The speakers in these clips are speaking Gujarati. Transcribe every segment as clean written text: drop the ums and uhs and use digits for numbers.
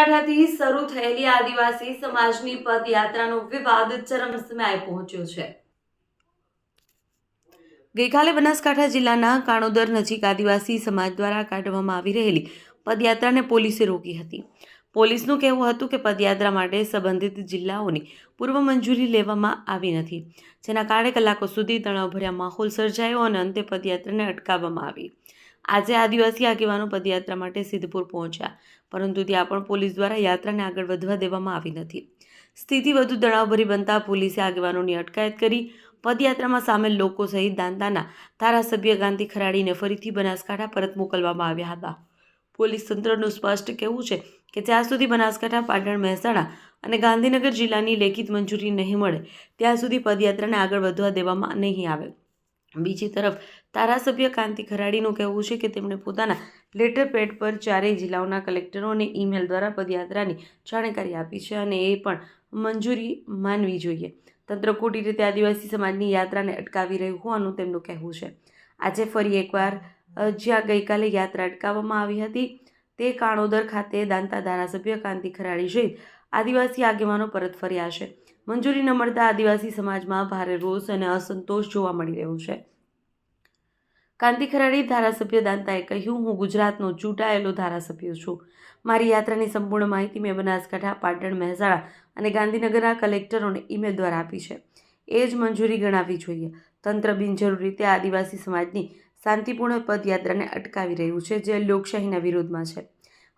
બનાસકાંઠાથી શરૂ થયેલી આદિવાસી સમાજની પદયાત્રાનો વિવાદ ચરમસીમાએ પહોંચ્યો છે। ગઈકાલે બનાસકાંઠા જિલ્લાના કાણોદર નજીક આદિવાસી સમાજ દ્વારા કાઢવામાં આવી રહેલી પદયાત્રાને પોલીસે રોકી હતી। પોલીસનું કહેવું હતું કે પદયાત્રા માટે સંબંધિત જિલ્લાઓની પૂર્વ મંજૂરી લેવામાં આવી નથી, જેના કારણે કલાકો સુધી તણાવભર્યા માહોલ સર્જાયો અને અંતે પદયાત્રાને અટકાવવામાં આવી। આજે આદિવાસી આગેવાનો પદયાત્રા માટે સિદ્ધપુર પહોંચ્યા, પરંતુ ત્યાં પણ પોલીસ દ્વારા યાત્રાને આગળ વધવા દેવામાં આવી નથી। સ્થિતિ વધુ તણાવભરી બનતા પોલીસે આગેવાનોની અટકાયત કરી પદયાત્રામાં સામેલ લોકો સહિત દાંતાના ધારાસભ્ય કાંતિ ખરાડીને ફરીથી બનાસકાંઠા પરત મોકલવામાં આવ્યા હતા। પોલીસ તંત્રનું સ્પષ્ટ કહેવું છે કે જ્યાં સુધી બનાસકાંઠા, પાટણ, મહેસાણા અને ગાંધીનગર જિલ્લાની લેખિત મંજૂરી નહીં મળે ત્યાં સુધી પદયાત્રાને આગળ વધવા દેવામાં નહીં આવે। બીજી તરફ ધારાસભ્ય કાંતિ ખરાડીનું કહેવું છે કે તેમણે પોતાના લેટર પેડ પર ચારેય જિલ્લાઓના કલેક્ટરોને ઈમેલ દ્વારા પદયાત્રાની જાણકારી આપી છે અને એ પણ મંજૂરી માનવી જોઈએ। તંત્ર ખોટી રીતે આદિવાસી સમાજની યાત્રાને અટકાવી રહ્યું હોવાનું તેમનું કહેવું છે। આજે ફરી એકવાર જ્યાં ગઈકાલે યાત્રા અટકાવવામાં આવી હતી તે કાણોદર ખાતે દાંતા ધારાસભ્ય કાંતિ ખરાડી સહિત આદિવાસી આગેવાનો પરત ફર્યા છે। મંજૂરી ન મળતા આદિવાસી સમાજમાં ભારે રોષ અને અસંતોષ જોવા મળી રહ્યો છે। કાંતિ ખરાડી ધારાસભ્ય દાંતાએ કહ્યું, હું ગુજરાતનો ચૂંટાયેલો ધારાસભ્ય છું। મારી યાત્રાની સંપૂર્ણ માહિતી મેં બનાસકાંઠા, પાટણ, મહેસાણા અને ગાંધીનગરના કલેક્ટરોને ઈમેલ દ્વારા આપી છે। એ જ મંજૂરી ગણાવવી જોઈએ। તંત્ર બિનજરૂરી રીતે આદિવાસી સમાજની શાંતિપૂર્ણ પદયાત્રાને અટકાવી રહ્યું છે, જે લોકશાહીના વિરોધમાં છે।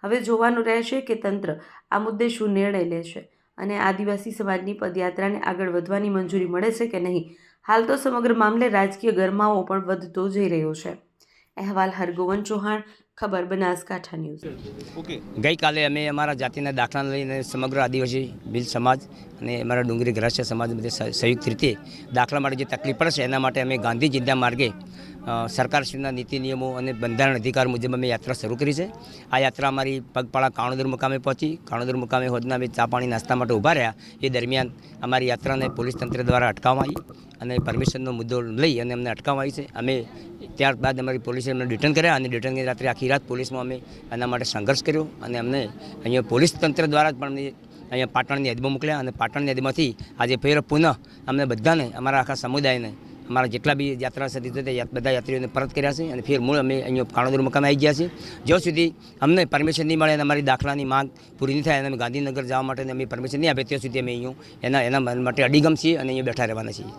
હવે જોવાનું રહેશે કે તંત્ર આ મુદ્દે શું નિર્ણય લે છે અને આદિવાસી સમાજની પદયાત્રાને આગળ વધવાની મંજૂરી મળે છે કે નહીં। હાલ તો સમગ્ર મામલે રાજકીય ગરમાવો પણ વધતો જઈ રહ્યો છે। અહેવાલ હરગોવન ચૌહાણ, ખબર બનાસકાંઠા ન્યૂઝ। ગઈકાલે અમે અમારા જાતિના દાખલા લઈને સમગ્ર આદિવાસી ભીલ સમાજ અને અમારા ડુંગરી ગ્રાસ્ય સમાજ બધે સંયુક્ત રીતે દાખલા માટે જે તકલીફ પડે છે એના માટે અમે ગાંધી જિલ્લા માર્ગે સરકારશ્રીના નીતિ નિયમો અને બંધારણ અધિકાર મુજબ અમે યાત્રા શરૂ કરી છે। આ યાત્રા અમારી પગપાળા કાણોદર મુકામે પહોંચી। કાણોદર મુકામે હોદના અમે ચા પાણી નાસ્તા માટે ઊભા રહ્યા। એ દરમિયાન અમારી યાત્રાને પોલીસ તંત્ર દ્વારા અટકાવવામાં આવી અને પરમિશનનો મુદ્દો લઈ અને અમને અટકાવવામાં આવી છે। અમે ત્યારબાદ અમારી પોલીસે અમને ડિટેન કર્યા અને ડિટેન કરી રાત્રે આખી રાત પોલીસમાં અમે એના માટે સંઘર્ષ કર્યો અને અમને અહીંયા પોલીસ તંત્ર દ્વારા જ પણ અહીંયા પાટણની યાદીમાં મોકલ્યા અને પાટણની યાદીમાંથી આજે ફેર પુનઃ અમને બધાને અમારા આખા સમુદાયને અમારા જેટલા બી યાત્રા સાથે બધા યાત્રીઓને પરત કર્યા છે અને ફેર મૂળ અમે અહીંયા કાણોદર મુકામે આવી ગયા છીએ। જ્યાં સુધી અમને પરમિશન નહીં મળે અને અમારી દાખલાની માંગ પૂરી નહીં થાય અને અમે ગાંધીનગર જવા માટે અમે પરમિશન નહીં આપે ત્યાં સુધી અમે અહીંયા એના માટે અડીગમ છીએ અને અહીંયા બેઠા રહેવાના છીએ।